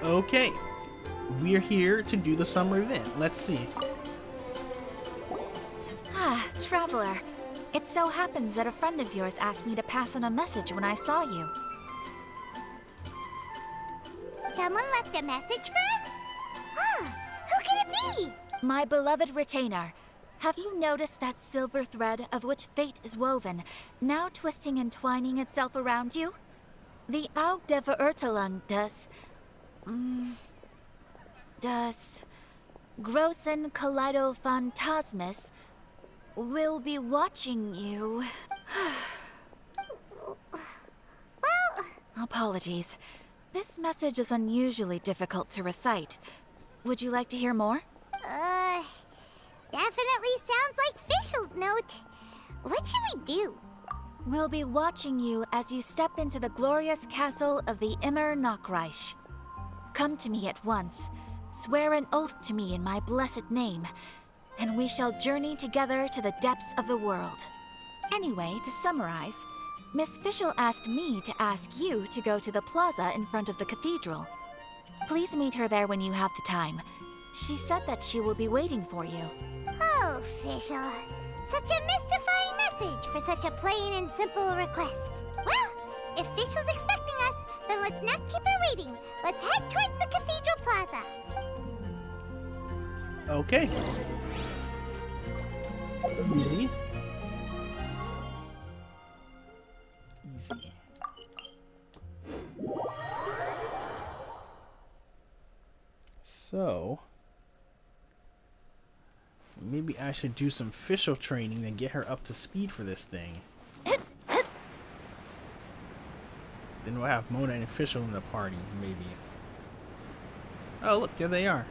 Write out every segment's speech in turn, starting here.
Okay, we're here to do the summer event. Let's see. Ah, Traveler. It so happens that a friend of yours asked me to pass on a message when I saw you. Someone left a message for us? Huh, who could it be? My beloved retainer. Have you noticed that silver thread of which fate is woven, now twisting and twining itself around you? The Aug der Verurteilung does Großen Kaleido-Phantasmus will be watching you. Well... Apologies. This message is unusually difficult to recite. Would you like to hear more? Definitely sounds like Fischl's note. What should we do? We'll be watching you as you step into the glorious castle of the Immer Nachreich. Come to me at once. Swear an oath to me in my blessed name, and we shall journey together to the depths of the world. Anyway, to summarize, Miss Fischl asked me to ask you to go to the plaza in front of the cathedral. Please meet her there when you have the time. She said that she will be waiting for you. Oh, Fischl. Such a mystifying message for such a plain and simple request. Well, if Fischl's expecting us, then let's not keep her waiting. Let's head towards the cathedral plaza. Okay. Easy. Easy. So, maybe I should do some Fischl training and get her up to speed for this thing. Then we'll have Mona and Fischl in the party, maybe. Oh, look, there they are.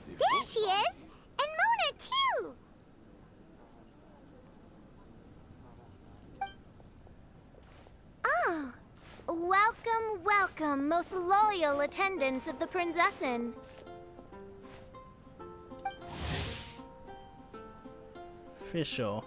There she is! And Mona, too! Oh, welcome, welcome, most loyal attendants of the Prinzessin. Fischl.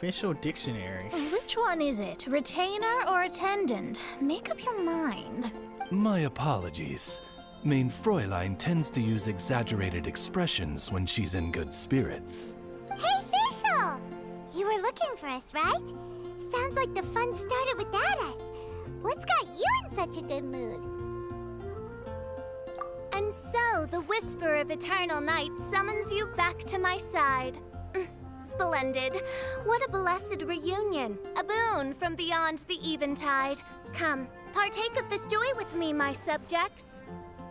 Fischl dictionary. Which one is it? Retainer or attendant? Make up your mind. My apologies. Mein Fräulein tends to use exaggerated expressions when she's in good spirits. Hey, Fischl! You were looking for us, right? Sounds like the fun started without us. What's got you in such a good mood? And so, the whisper of eternal night summons you back to my side. Splendid. What a blessed reunion. A boon from beyond the eventide. Come, partake of this joy with me, my subjects.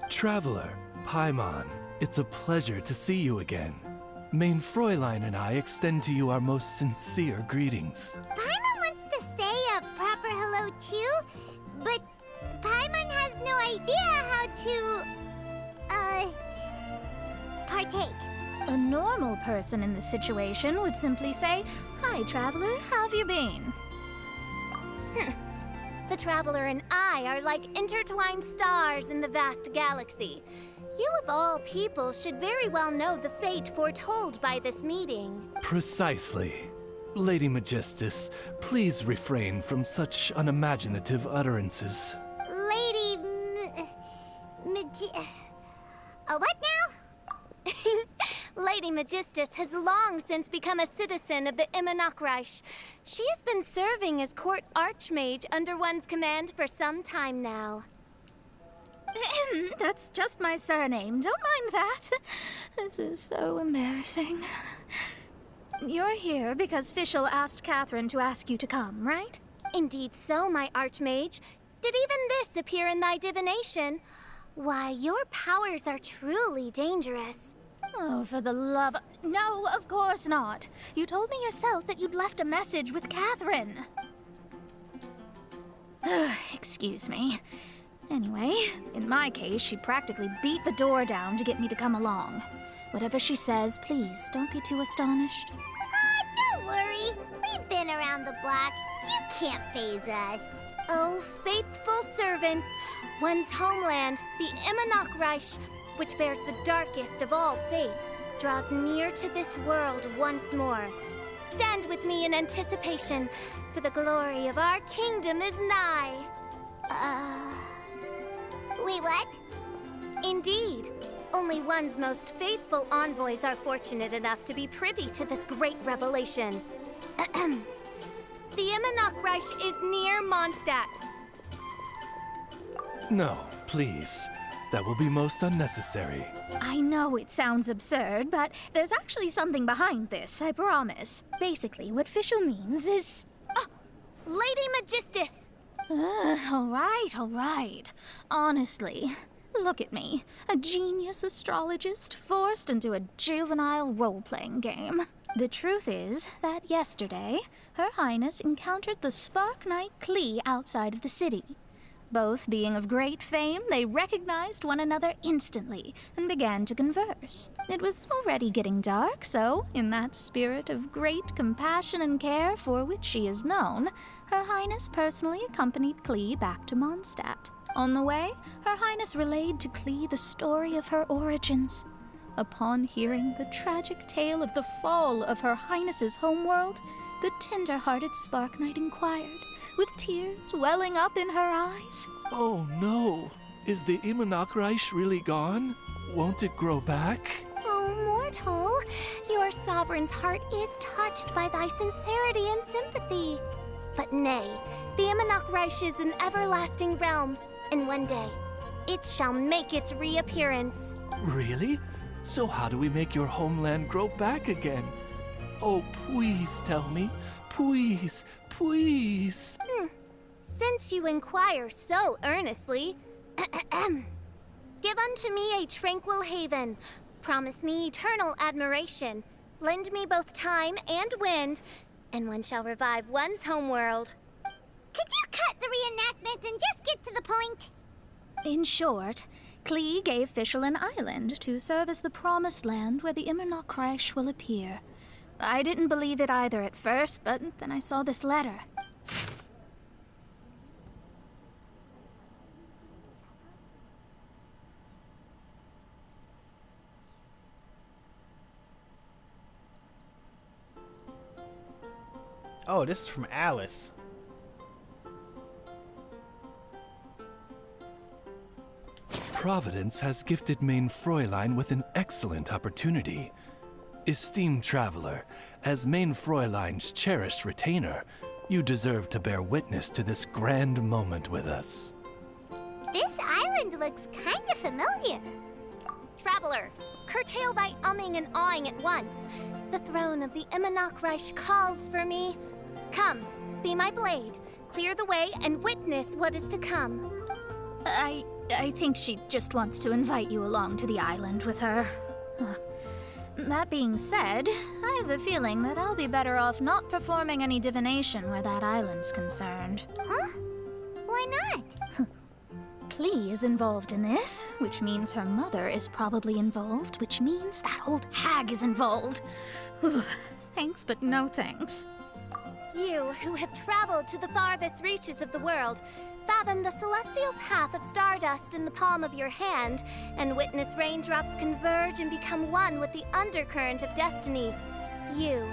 Traveler, Paimon, it's a pleasure to see you again. Mein Fräulein and I extend to you our most sincere greetings. Paimon wants to say a proper hello too, but Paimon has no idea how to, partake. A normal person in this situation would simply say, "Hi, traveler, how have you been?" The Traveler and I are like intertwined stars in the vast galaxy. You of all people should very well know the fate foretold by this meeting. Precisely. Lady Magistus, please refrain from such unimaginative utterances. Lady what now? Lady Magistus has long since become a citizen of the Immer Nachreich. She has been serving as court archmage under one's command for some time now. That's just my surname. Don't mind that. This is so embarrassing. You're here because Fischl asked Catherine to ask you to come, right? Indeed so, my archmage. Did even this appear in thy divination? Why, your powers are truly dangerous. Oh, for the love... No, of course not. You told me yourself that you'd left a message with Catherine. Excuse me. Anyway, in my case, she practically beat the door down to get me to come along. Whatever she says, please, don't be too astonished. Don't worry. We've been around the block. You can't faze us. Oh, faithful servants, one's homeland, the Immernachtreich, which bears the darkest of all fates, draws near to this world once more. Stand with me in anticipation, for the glory of our kingdom is nigh. Wait, what? Indeed. Only one's most faithful envoys are fortunate enough to be privy to this great revelation. The Immernachtreich is near Mondstadt. No, please. That will be most unnecessary. I know it sounds absurd, but there's actually something behind this, I promise. Basically, what Fischl means is... Lady Magistus! All right. Honestly, look at me. A genius astrologist forced into a juvenile role-playing game. The truth is that yesterday, Her Highness encountered the Spark Knight Klee outside of the city. Both being of great fame, they recognized one another instantly and began to converse. It was already getting dark, so, in that spirit of great compassion and care for which she is known, Her Highness personally accompanied Klee back to Mondstadt. On the way, Her Highness relayed to Klee the story of her origins. Upon hearing the tragic tale of the fall of Her Highness's homeworld, the tender-hearted Spark Knight inquired, with tears welling up in her eyes. Oh no! Is the Immernachtreich really gone? Won't it grow back? Oh, mortal, your sovereign's heart is touched by thy sincerity and sympathy. But nay, the Immernachtreich is an everlasting realm, and one day, it shall make its reappearance. Really? So how do we make your homeland grow back again? Oh, please tell me. Please, please. Since you inquire so earnestly, give unto me a tranquil haven. Promise me eternal admiration. Lend me both time and wind, and one shall revive one's homeworld. Could you cut the reenactment and just get to the point? In short, Klee gave Fischl an island to serve as the promised land where the Immernachtreich will appear. I didn't believe it either at first, but then I saw this letter. Oh, this is from Alice. Providence has gifted Main Fräulein with an excellent opportunity. Esteemed traveler, as Main Fräulein's cherished retainer, you deserve to bear witness to this grand moment with us. This island looks kinda familiar. Traveler, curtail thy umming and awing at once. The throne of the Immernachtreich calls for me. Come, be my blade, clear the way, and witness what is to come. I think she just wants to invite you along to the island with her. That being said, I have a feeling that I'll be better off not performing any divination where that island's concerned. Huh? Why not? Klee is involved in this, which means her mother is probably involved, which means that old hag is involved. Thanks, but no thanks. You, who have traveled to the farthest reaches of the world, fathom the celestial path of stardust in the palm of your hand, and witness raindrops converge and become one with the undercurrent of destiny. You,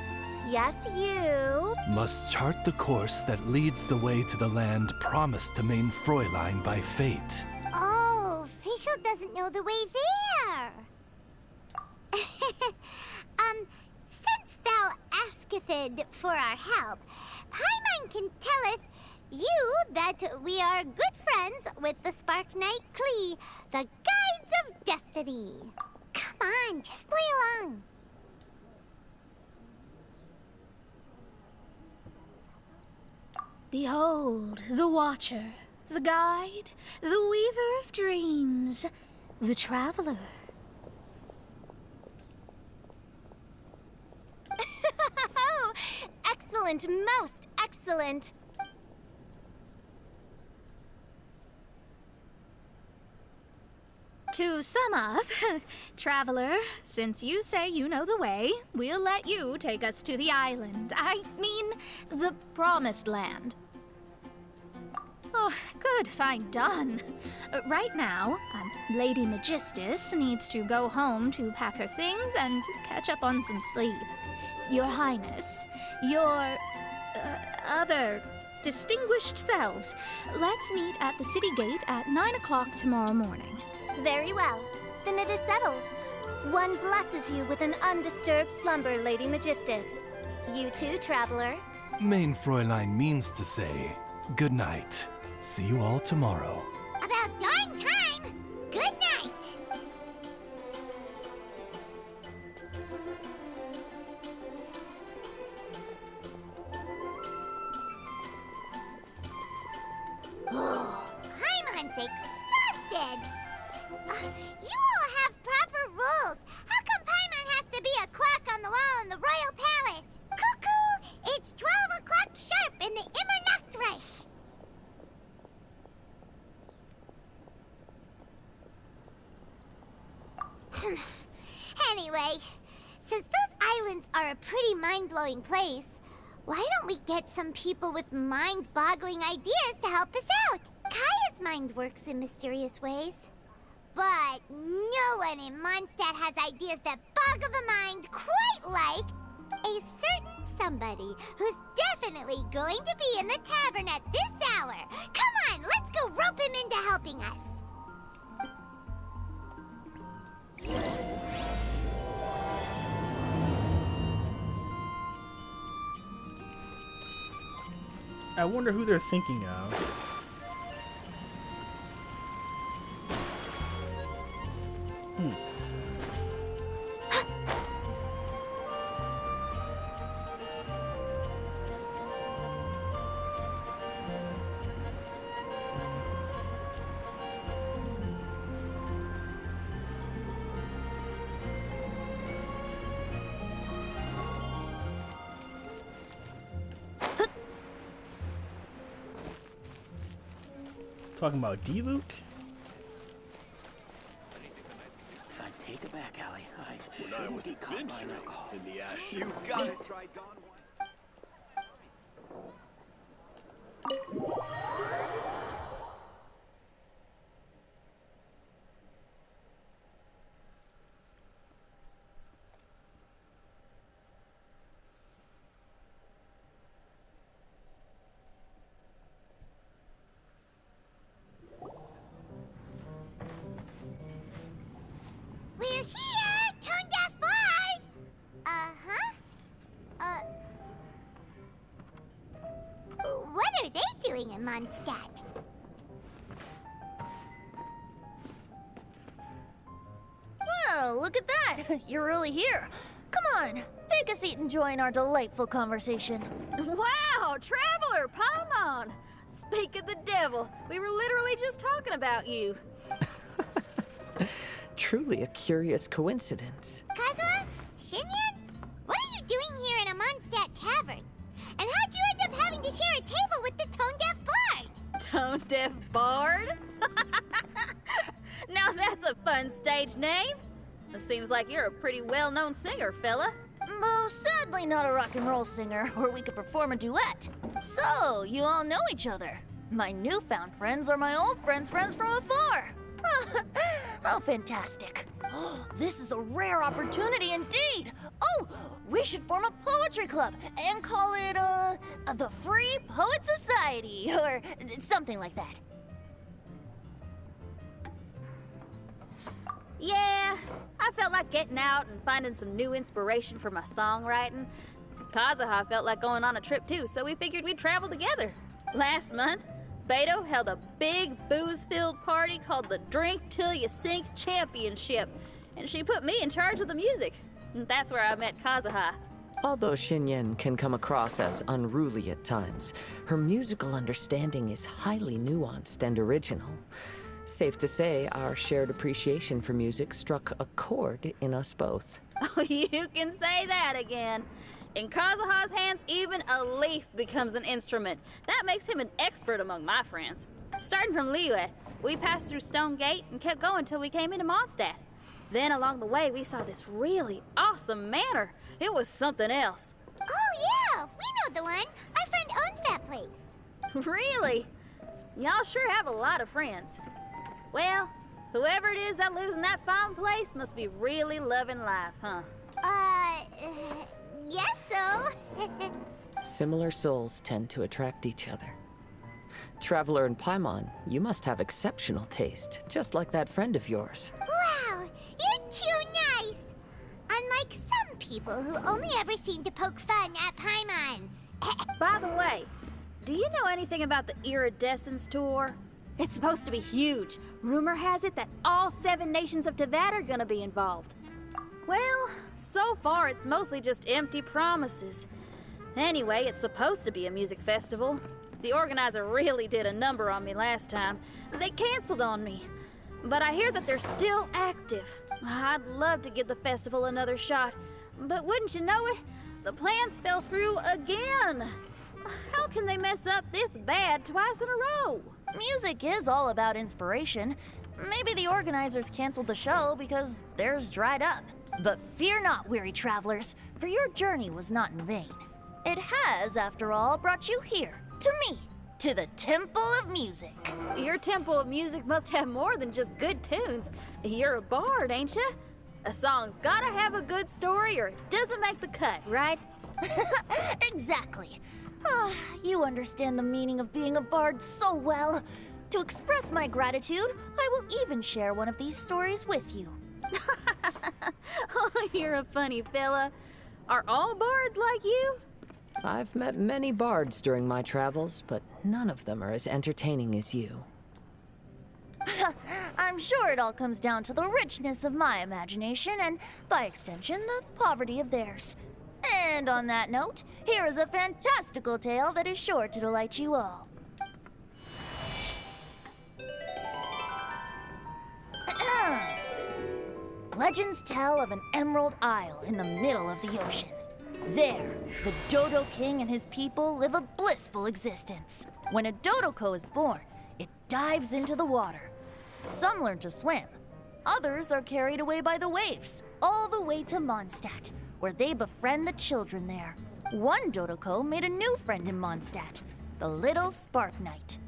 yes you, Must chart the course that leads the way to the land promised to Main Fräulein by fate. Oh, Fischl doesn't know the way there. Since thou asketh for our help, Paimon can telleth you that we are good friends with the Spark Knight Klee, the Guides of Destiny. Come on, just play along. Behold, the Watcher, the Guide, the Weaver of Dreams, the Traveler. Excellent, most excellent. To sum up, Traveler, since you say you know the way, we'll let you take us to the island. I mean, the Promised Land. Oh, good, fine, done. Right now, Lady Magistus needs to go home to pack her things and catch up on some sleep. Your Highness, your other distinguished selves, let's meet at the city gate at 9 o'clock tomorrow morning. Very well. Then it is settled. One blesses you with an undisturbed slumber, Lady Magistus. You too, traveler. Main Fräulein means to say, good night. See you all tomorrow. About darn time! Good night! Paimon's exhausted! You all have proper rules! How come Paimon has to be a clock on the wall in the royal palace? Cuckoo! It's 12 o'clock sharp in the Immernachtreich! Anyway, since those islands are a pretty mind-blowing place, why don't we get some people with mind-boggling ideas to help us out? Kaya's mind works in mysterious ways. But no one in Mondstadt has ideas that boggle the mind quite like a certain somebody who's definitely going to be in the tavern at this hour. Come on, let's go rope him into helping us. I wonder who they're thinking of. Talking about D-Luke? If I take it back, Allie, When I was adventuring in the ash. You got it! We're here, tone-deaf bard! What are they doing in Mondstadt? Well, look at that! You're really here. Come on, take a seat and join our delightful conversation. Wow, Traveler, Paimon! Speak of the devil, we were literally just talking about you. Truly a curious coincidence. Kazuha? Xinyan? What are you doing here in a Mondstadt tavern? And how'd you end up having to share a table with the tone-deaf bard? Tone-deaf bard? Now that's a fun stage name. It seems like you're a pretty well-known singer, fella. Though sadly not a rock and roll singer, or we could perform a duet. So, you all know each other. My newfound friends are my old friends' friends from afar. How fantastic. This is a rare opportunity indeed. Oh, we should form a poetry club and call it, the Free Poet Society, or something like that. Yeah, I felt like getting out and finding some new inspiration for my songwriting. Kazuha felt like going on a trip too, so we figured we'd travel together. Last month, Beto held a big booze-filled party called the Drink Till You Sink Championship, and she put me in charge of the music. And that's where I met Kazuha. Although Xinyan can come across as unruly at times, her musical understanding is highly nuanced and original. Safe to say, our shared appreciation for music struck a chord in us both. Oh, you can say that again. In Kazuha's hands, even a leaf becomes an instrument. That makes him an expert among my friends. Starting from Liyue, we passed through Stone Gate and kept going till we came into Mondstadt. Then along the way, we saw this really awesome manor. It was something else. Oh yeah, we know the one. Our friend owns that place. Really? Y'all sure have a lot of friends. Well, whoever it is that lives in that fine place must be really loving life, huh? Guess so. Similar souls tend to attract each other. Traveler and Paimon, you must have exceptional taste, just like that friend of yours. Wow, you're too nice. Unlike some people who only ever seem to poke fun at Paimon. By the way, do you know anything about the Iridescence Tour? It's supposed to be huge. Rumor has it that all 7 nations of Tevat are gonna be involved. Well, so far it's mostly just empty promises. Anyway, it's supposed to be a music festival. The organizer really did a number on me last time. They canceled on me. But I hear that they're still active. I'd love to give the festival another shot. But wouldn't you know it, the plans fell through again. How can they mess up this bad twice in a row? Music is all about inspiration. Maybe the organizers canceled the show because theirs dried up. But fear not, weary travelers, for your journey was not in vain. It has, after all, brought you here, to me, to the Temple of Music. Your Temple of Music must have more than just good tunes. You're a bard, ain't you? A song's gotta have a good story or it doesn't make the cut, right? Exactly. You understand the meaning of being a bard so well. To express my gratitude, I will even share one of these stories with you. Oh, you're a funny fella. Are all bards like you? I've met many bards during my travels, but none of them are as entertaining as you. I'm sure it all comes down to the richness of my imagination and, by extension, the poverty of theirs. And on that note, here is a fantastical tale that is sure to delight you all. Legends tell of an emerald isle in the middle of the ocean. There, the Dodo King and his people live a blissful existence. When a Dodoko is born, it dives into the water. Some learn to swim. Others are carried away by the waves, all the way to Mondstadt, where they befriend the children there. One Dodoko made a new friend in Mondstadt, the little Spark Knight.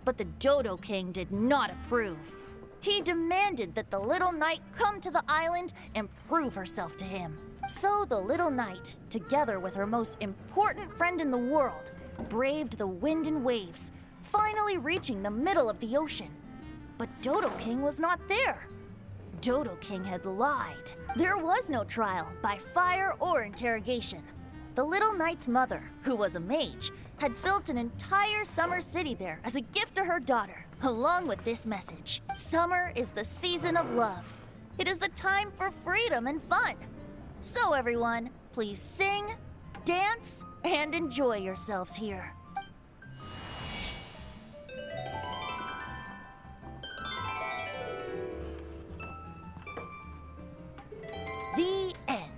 But the Dodo King did not approve. He demanded that the little knight come to the island and prove herself to him. So the little knight, together with her most important friend in the world, braved the wind and waves, finally reaching the middle of the ocean. But Dodo King was not there. Dodo King had lied. There was no trial by fire or interrogation. The little knight's mother, who was a mage, had built an entire summer city there as a gift to her daughter, along with this message. Summer is the season of love. It is the time for freedom and fun. So everyone, please sing, dance, and enjoy yourselves here. The end.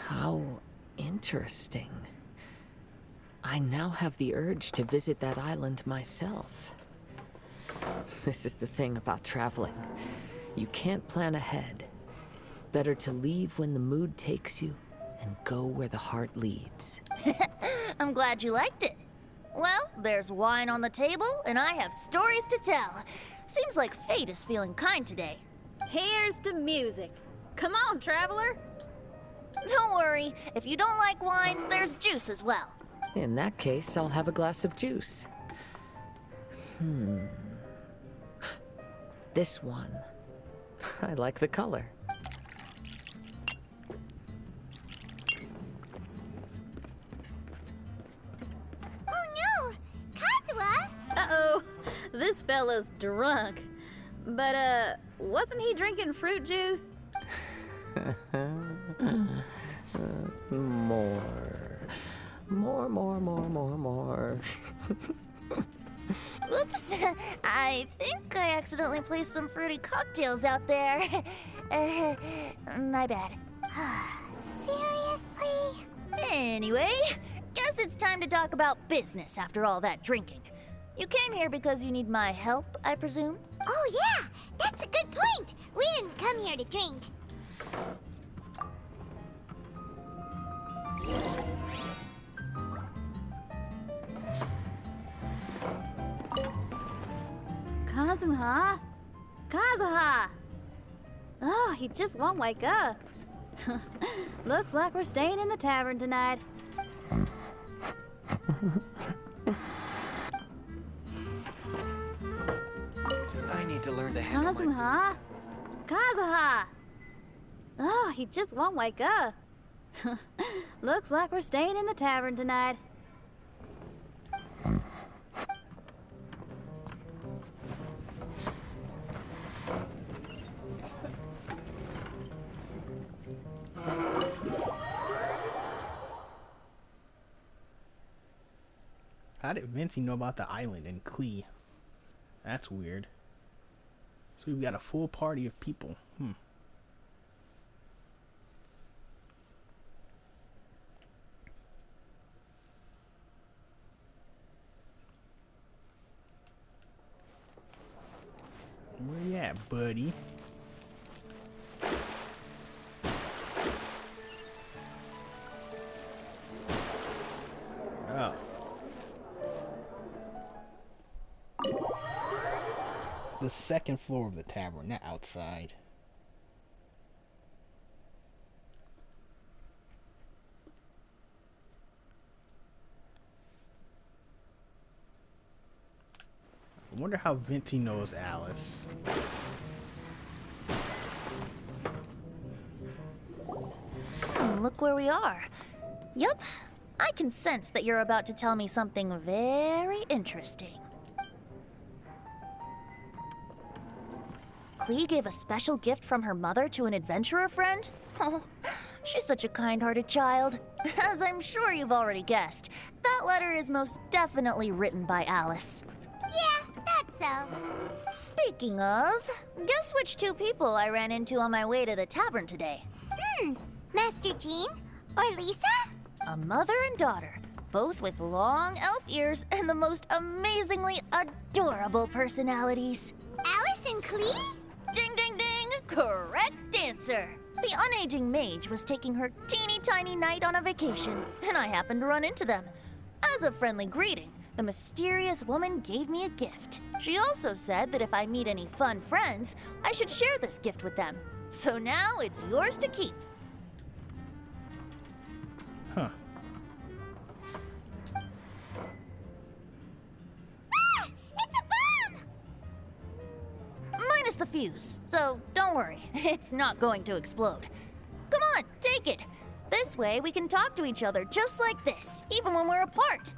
How interesting. I now have the urge to visit that island myself. This is the thing about traveling. You can't plan ahead. Better to leave when the mood takes you and go where the heart leads. I'm glad you liked it. Well, there's wine on the table, and I have stories to tell. Seems like fate is feeling kind today. Here's to music. Come on, traveler. Don't worry, if you don't like wine, there's juice as well. In that case, I'll have a glass of juice. This one. I like the color. Oh no! Kazuha! Uh-oh, this fella's drunk. But, wasn't he drinking fruit juice? More. Oops, I think I accidentally placed some fruity cocktails out there. My bad. Seriously? Anyway, guess Guess it's time to talk about business after all that drinking. You came here because you need my help, I presume? Oh, yeah, that's a good point. We didn't come here to drink. Kazuha? Kazuha! Oh, he just won't wake up. Looks like we're staying in the tavern tonight. I need to learn to handle Kazuha? Kazuha! Oh, he just won't wake up. Looks like we're staying in the tavern tonight. How did Venti know about the island and Klee? That's weird. So we've got a full party of people. Where you at, buddy? Oh. The second floor of the tavern, not outside. I wonder how Venti knows Alice. Look where we are. Yup, I can sense that you're about to tell me something very interesting. Klee gave a special gift from her mother to an adventurer friend? Oh, she's such a kind-hearted child. As I'm sure you've already guessed, that letter is most definitely written by Alice. Yeah, that's so. Speaking of, guess which two people I ran into on my way to the tavern today? Master Jean? Or Lisa? A mother and daughter, both with long elf ears and the most amazingly adorable personalities. Alice and Klee? Ding, ding, ding! Correct answer! The unaging mage was taking her teeny tiny knight on a vacation, and I happened to run into them. As a friendly greeting, the mysterious woman gave me a gift. She also said that if I meet any fun friends, I should share this gift with them. So now it's yours to keep. Huh. Ah! It's a bomb! Minus the fuse, so don't worry, it's not going to explode. Come on, take it. This way we can talk to each other just like this, even when we're apart.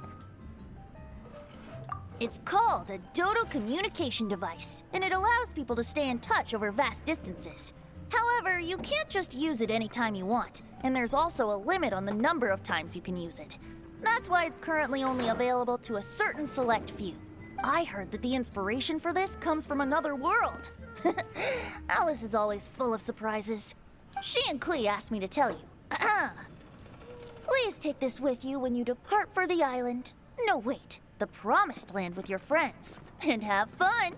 It's called a Dodo communication device, and it allows people to stay in touch over vast distances. However, you can't just use it anytime you want, and there's also a limit on the number of times you can use it. That's why it's currently only available to a certain select few. I heard that the inspiration for this comes from another world. Alice is always full of surprises. She and Klee asked me to tell you. Please take this with you when you depart for the island. No, wait, the Promised Land with your friends. And have fun.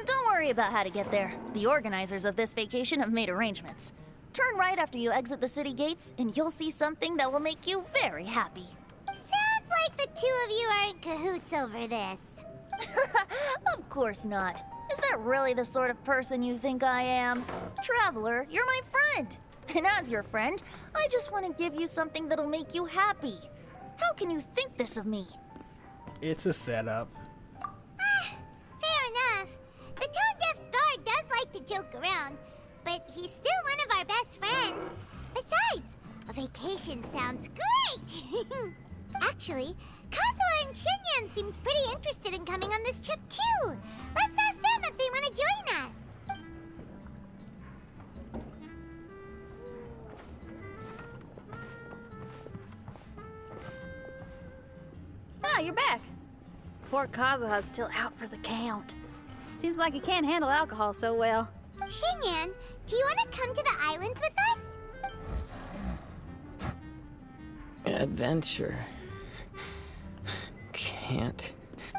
Don't worry about how to get there. The organizers of this vacation have made arrangements. Turn right after you exit the city gates, and you'll see something that will make you very happy. Sounds like the two of you are in cahoots over this. Of course not. Is that really the sort of person you think I am? Traveler, you're my friend. And as your friend, I just want to give you something that'll make you happy. How can you think this of me? It's a setup. Fair enough. The tone-deaf guard does like to joke around, but he's still one of our best friends. Besides, a vacation sounds great! Actually, Kazuha and Xinyan seemed pretty interested in coming on this trip too. Let's ask them if they want to join us. Ah, you're back. Poor Kazuha's still out for the count. Seems like he can't handle alcohol so well. Xinyan, do you want to come to the islands with us? Adventure. can't.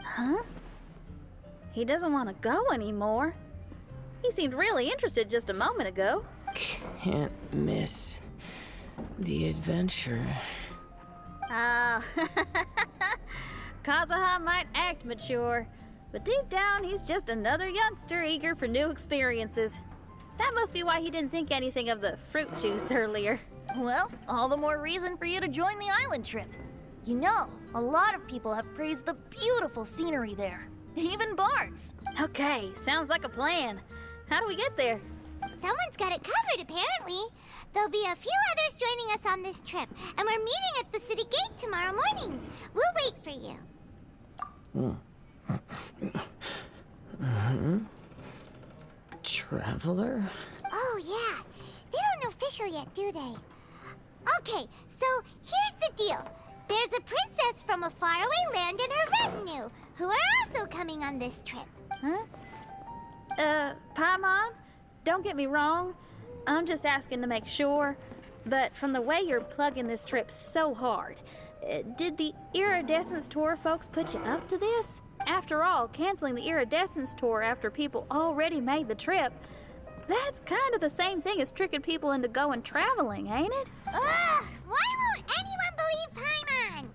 Huh? He doesn't want to go anymore. He seemed really interested just a moment ago. Can't miss the adventure. Ah, Kazuha might act mature, but deep down he's just another youngster eager for new experiences. That must be why he didn't think anything of the fruit juice earlier. Well, all the more reason for you to join the island trip. You know, a lot of people have praised the beautiful scenery there. Even bards. Okay, sounds like a plan. How do we get there? Someone's got it covered, apparently. There'll be a few others joining us on this trip, and we're meeting at the city gate tomorrow morning. We'll wait for you. Traveler? Oh, yeah. They don't know Fischl yet, do they? Okay, so here's the deal. There's a princess from a faraway land and her retinue, who are also coming on this trip. Huh? Paimon, don't get me wrong. I'm just asking to make sure. But from the way you're plugging this trip so hard, did the Iridescence Tour folks put you up to this? After all, canceling the Iridescence Tour after people already made the trip, that's kind of the same thing as tricking people into going traveling, ain't it? Ugh! Why won't anyone believe Paimon?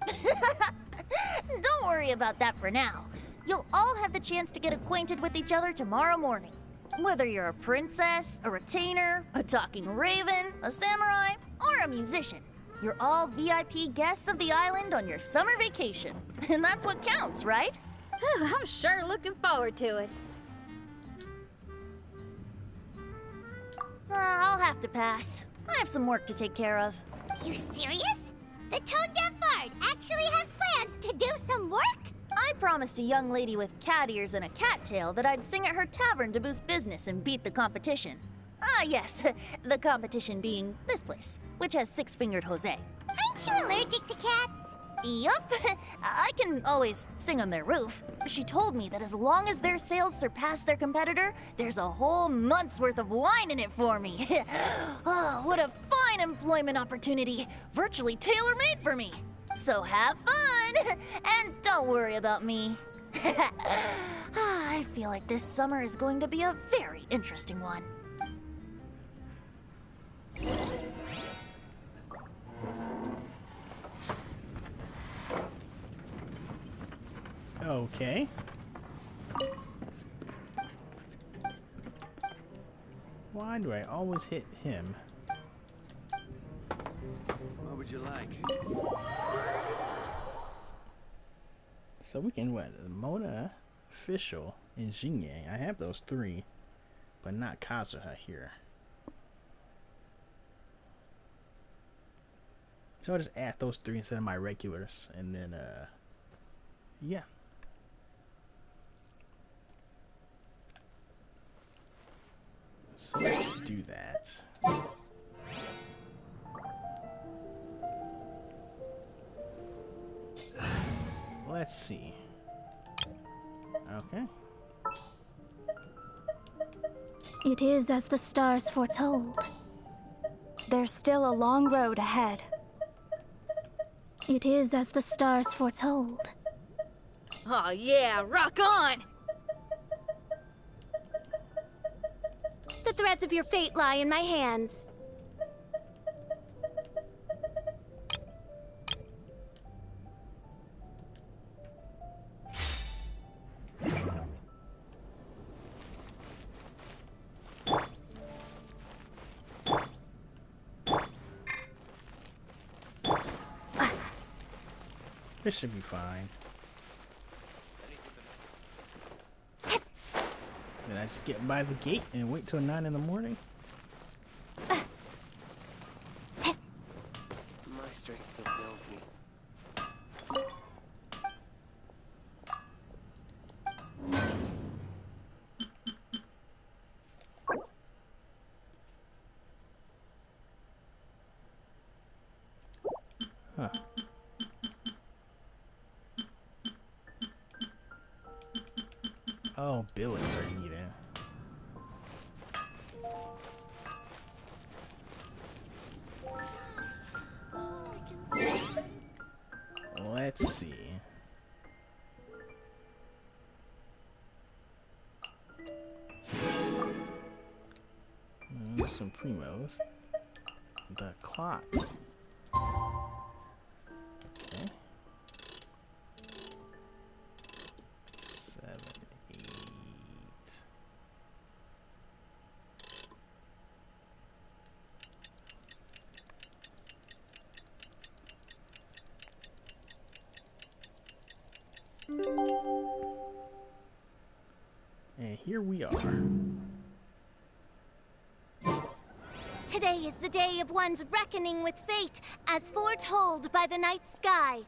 Don't worry about that for now. You'll all have the chance to get acquainted with each other tomorrow morning. Whether you're a princess, a retainer, a talking raven, a samurai, or a musician, you're all VIP guests of the island on your summer vacation. And that's what counts, right? I'm sure looking forward to it. I'll have to pass. I have some work to take care of. You serious? The tone-deaf bard actually has plans to do some work? I promised a young lady with cat ears and a cattail that I'd sing at her tavern to boost business and beat the competition. Ah, yes, the competition being this place, which has six-fingered Jose. Aren't you allergic to cats? Yup, I can always sing on their roof. She told me that as long as their sales surpass their competitor, there's a whole month's worth of wine in it for me. Oh, what a fine employment opportunity, virtually tailor-made for me. So have fun, and don't worry about me. I feel like this summer is going to be a very interesting one. Okay. Why do I always hit him? What would you like? So we can what? Mona, Fischl, and Xinyan. I have those three, but not Kazuha here. So I'll just add those three instead of my regulars, and then yeah. So let's do that. Let's see. Okay. It is as the stars foretold. There's still a long road ahead. It is as the stars foretold. Oh yeah, rock on! The threads of your fate lie in my hands. This should be fine. Then I just get by the gate and wait till 9 in the morning. My strength still fails me. Huh. Oh, billets are needed. Let's see. primos. The clock. Okay. 7, 8. And here we are. Today is the day of one's reckoning with fate, as foretold by the night sky.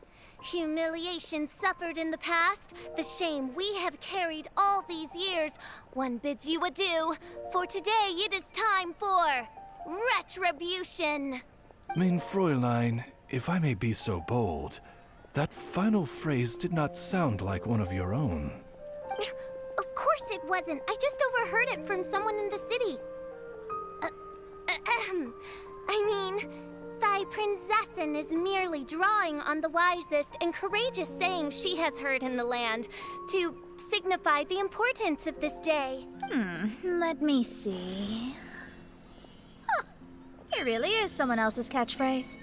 Humiliation suffered in the past, the shame we have carried all these years, one bids you adieu, for today it is time for retribution. Mein Fräulein, if I may be so bold, that final phrase did not sound like one of your own. Of course it wasn't. I just overheard it from someone in the city. I mean, thy prinzessin is merely drawing on the wisest and courageous sayings she has heard in the land to signify the importance of this day. Let me see. Huh. It really is someone else's catchphrase.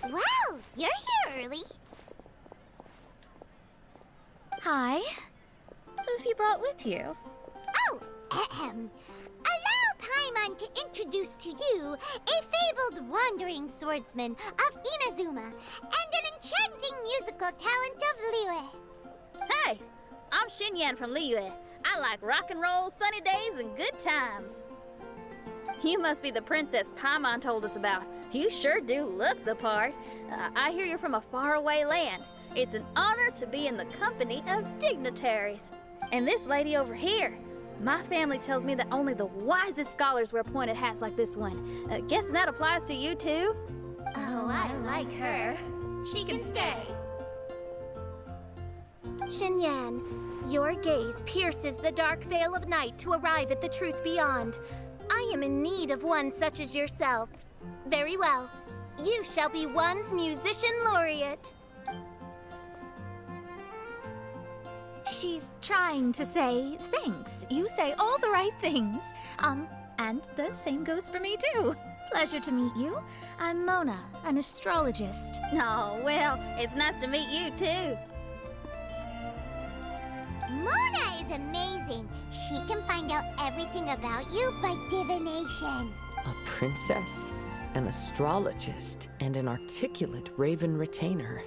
Wow, you're here early. Hi. Who have you brought with you? Oh, ahem. Allow Paimon to introduce to you a fabled wandering swordsman of Inazuma and an enchanting musical talent of Liyue. Hey, I'm Xinyan from Liyue. I like rock and roll, sunny days, and good times. You must be the princess Paimon told us about. You sure do look the part. I hear you're from a faraway land. It's an honor to be in the company of dignitaries. And this lady over here, my family tells me that only the wisest scholars wear pointed hats like this one. Guessing that applies to you too? Oh, I like her. She can stay. Xinyan, your gaze pierces the dark veil of night to arrive at the truth beyond. I am in need of one such as yourself. Very well. You shall be one's musician laureate. She's trying to say thanks. You say all the right things. And the same goes for me too. Pleasure to meet you. I'm Mona, an astrologist. Oh, well, it's nice to meet you too. Mona is amazing. She can find out everything about you by divination. A princess, an astrologist, and an articulate raven retainer.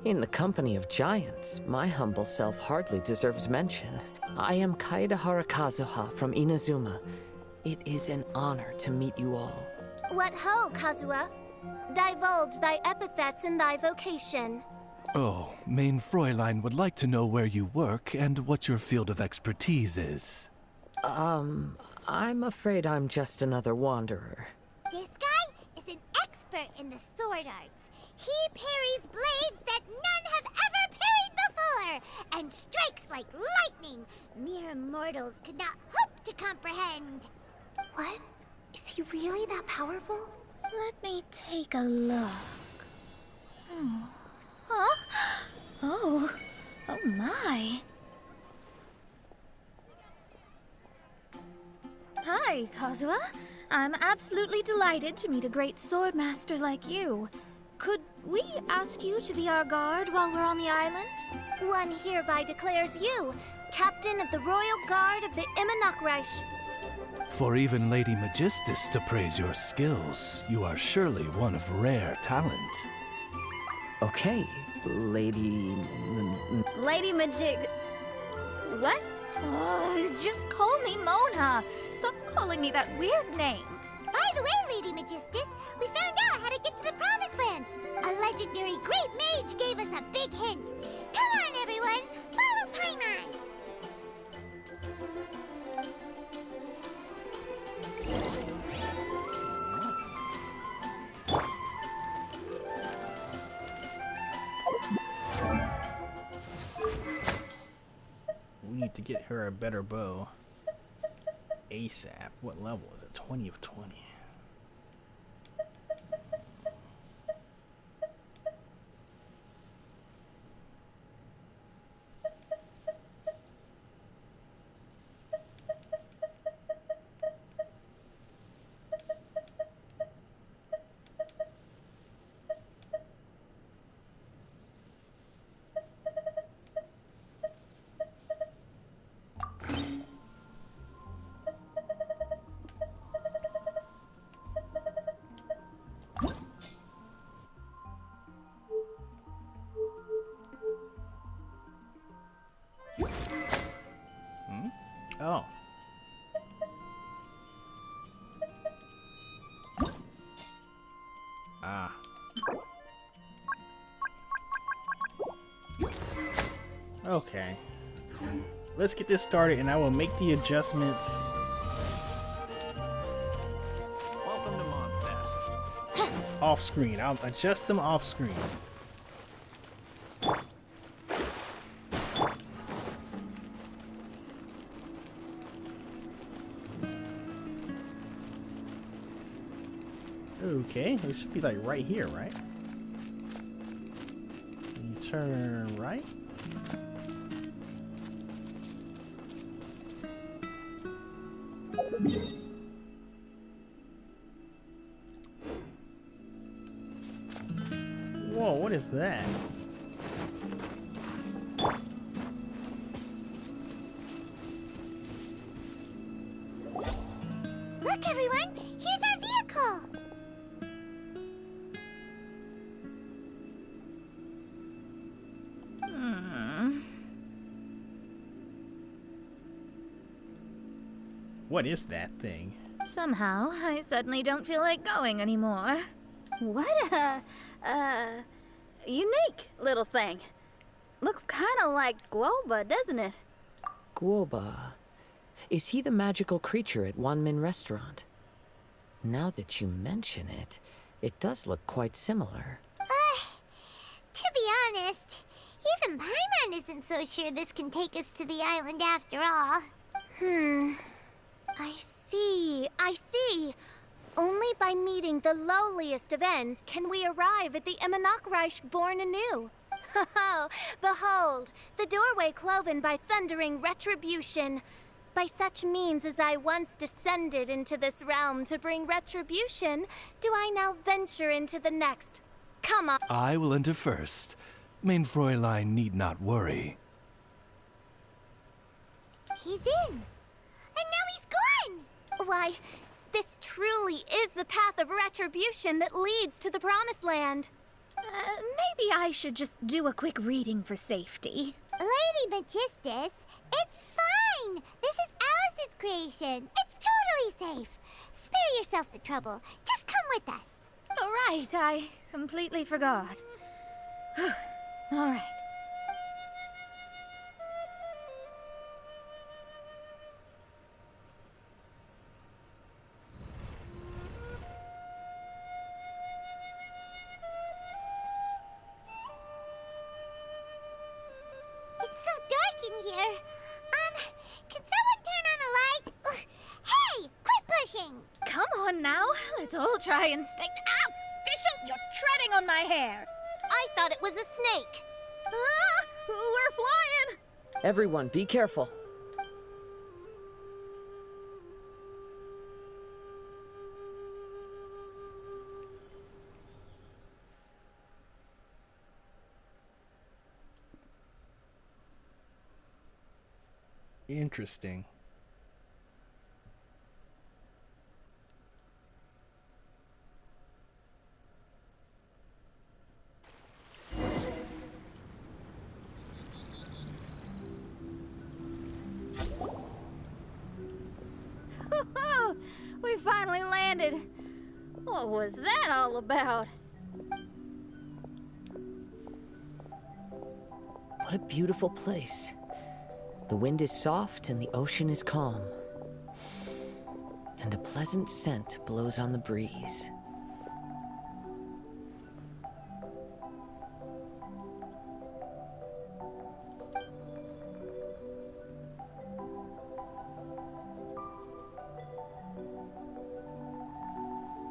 In the company of giants, my humble self hardly deserves mention. I am Kaedehara Kazuha from Inazuma. It is an honor to meet you all. What ho, Kazuha? Divulge thy epithets and thy vocation. Oh, Mein Fräulein would like to know where you work and what your field of expertise is. I'm afraid I'm just another wanderer. This guy is an expert in the sword arts. He parries blades that none have ever parried before, and strikes like lightning mere mortals could not hope to comprehend. What? Is he really that powerful? Let me take a look. Huh? Oh my. Hi, Kazuha. I'm absolutely delighted to meet a great swordmaster like you. Could we ask you to be our guard while we're on the island? One hereby declares you captain of the Royal Guard of the Immernachtreich. For even Lady Magistus to praise your skills, you are surely one of rare talent. Okay, Lady Majig... What? Oh, just call me Mona. Stop calling me that weird name. By the way, Lady Magistus, we found out how to get to the Promised Land. A legendary great mage gave us a big hint. Come on, everyone, follow Paimon. We need to get her a better bow. ASAP. What level is it? 20 of 20. Okay. Let's get this started and I will make the adjustments. Welcome to Mondstadt. Off screen. I'll adjust them off screen. Okay, it should be like right here, right? You turn right. Whoa, what is that? Look, everyone! Here's our vehicle! What is that thing? Somehow, I suddenly don't feel like going anymore. What a, unique little thing. Looks kind of like Guoba, doesn't it? Guoba. Is he the magical creature at Wanmin Restaurant? Now that you mention it, it does look quite similar. To be honest, even Paimon isn't so sure this can take us to the island after all. I see. Only by meeting the lowliest of ends can we arrive at the Imanakreich born anew. Ho, behold, the doorway cloven by thundering retribution. By such means as I once descended into this realm to bring retribution, do I now venture into the next. Come on. I will enter first. Main Fräulein need not worry. He's in! And now he's gone! Why, this truly is the path of retribution that leads to the Promised Land. Maybe I should just do a quick reading for safety. Lady Magistus, it's fine! This is Alice's creation. It's totally safe. Spare yourself the trouble. Just come with us. All right, I completely forgot. All right. It's so dark in here. Can someone turn on a light? Ugh. Hey, quit pushing! Come on now, let's all try and stay. Ow! Fischl, you're treading on my hair! I thought it was a snake. Ah, we're flying! Everyone, be careful. Interesting. We finally landed. What was that all about? What a beautiful place. The wind is soft and the ocean is calm. And a pleasant scent blows on the breeze.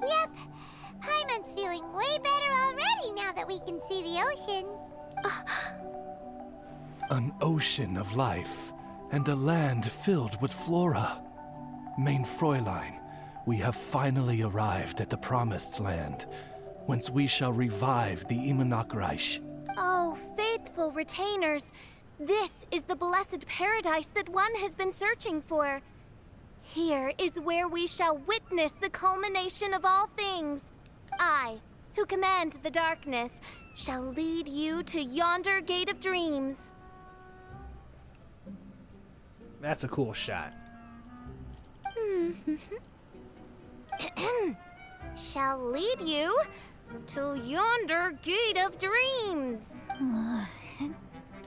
Yep. Paimon's feeling way better already now that we can see the ocean. An ocean of life, and a land filled with flora. Main Fräulein, we have finally arrived at the Promised Land, whence we shall revive the Imanakreich. Oh, faithful retainers, this is the blessed paradise that one has been searching for. Here is where we shall witness the culmination of all things. I, who command the darkness, shall lead you to yonder gate of dreams. That's a cool shot. Shall lead you to yonder gate of dreams.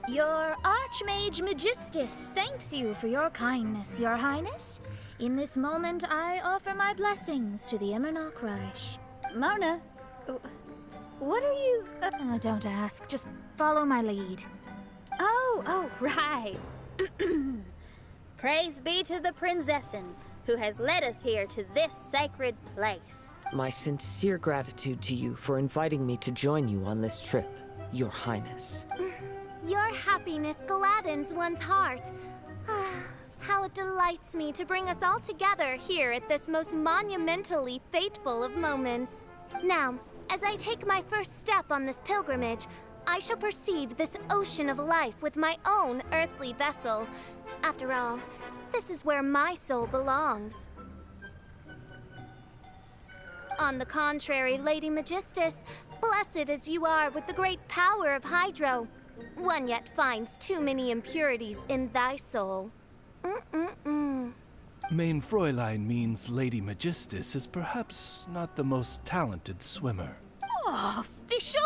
Your Archmage Magistus thanks you for your kindness, Your Highness. In this moment, I offer my blessings to the Immernochreich. Mona, what are you... Oh, don't ask. Just follow my lead. Oh, right. Praise be to the Prinzessin, who has led us here to this sacred place. My sincere gratitude to you for inviting me to join you on this trip, Your Highness. Your happiness gladdens one's heart. How it delights me to bring us all together here at this most monumentally fateful of moments. Now, as I take my first step on this pilgrimage, I shall perceive this ocean of life with my own earthly vessel. After all, this is where my soul belongs. On the contrary, Lady Magistus, blessed as you are with the great power of Hydro, one yet finds too many impurities in thy soul. Main Fräulein means Lady Magistus is perhaps not the most talented swimmer. Oh, Fischl,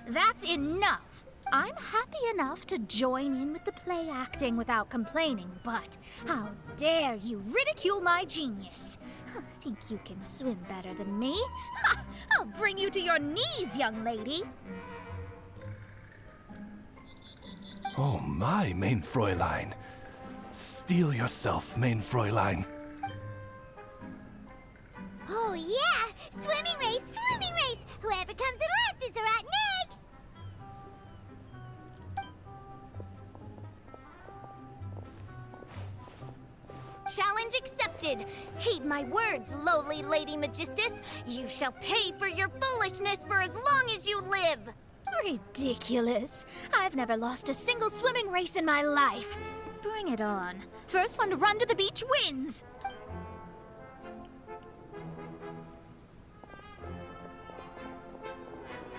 that's enough. I'm happy enough to join in with the play acting without complaining, but how dare you ridicule my genius? Think you can swim better than me? Ha! I'll bring you to your knees, young lady. Oh my, Main Fräulein. Steel yourself, Main Fräulein. Oh yeah! Swimming race, swimming race! Whoever comes in last is a rotten egg! Challenge accepted. Heed my words, lowly Lady Magistus. You shall pay for your foolishness for as long as you live. Ridiculous. I've never lost a single swimming race in my life. Bring it on. First one to run to the beach wins.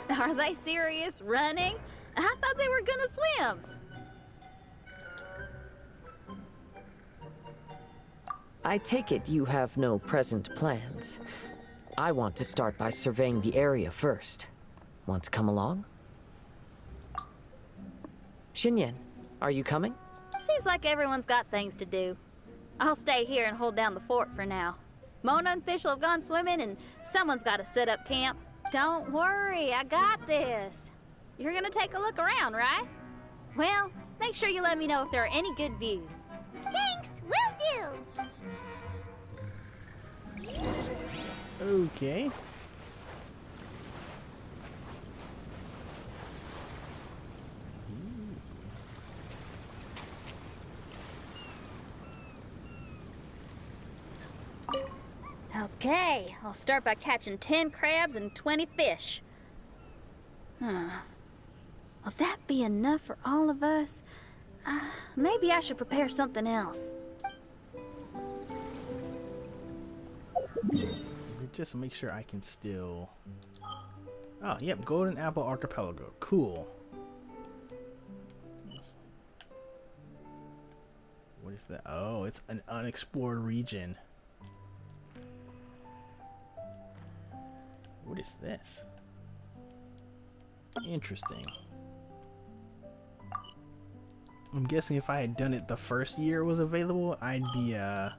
Are they serious? Running? I thought they were gonna swim. I take it you have no present plans. I want to start by surveying the area first. Want to come along? Xinyan, are you coming? Seems like everyone's got things to do. I'll stay here and hold down the fort for now. Mona and Fischl have gone swimming, and someone's got to set up camp. Don't worry, I got this. You're gonna take a look around, right? Well, make sure you let me know if there are any good views. Thanks, will do! Okay. Okay, I'll start by catching 10 crabs and 20 fish. Will that be enough for all of us? Maybe I should prepare something else. Just make sure I can still... Oh, yep, Golden Apple Archipelago. Cool. What is that? Oh, it's an unexplored region. What is this? Interesting. I'm guessing if I had done it the first year it was available, I'd be, Huh.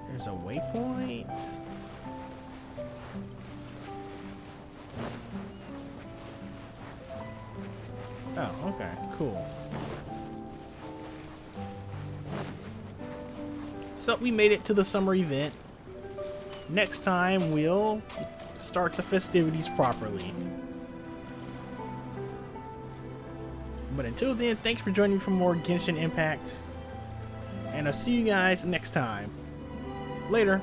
There's a waypoint. Oh, okay, cool. So we made it to the summer event. Next time we'll start the festivities properly. But until then, thanks for joining me for more Genshin Impact. And I'll see you guys next time. Later.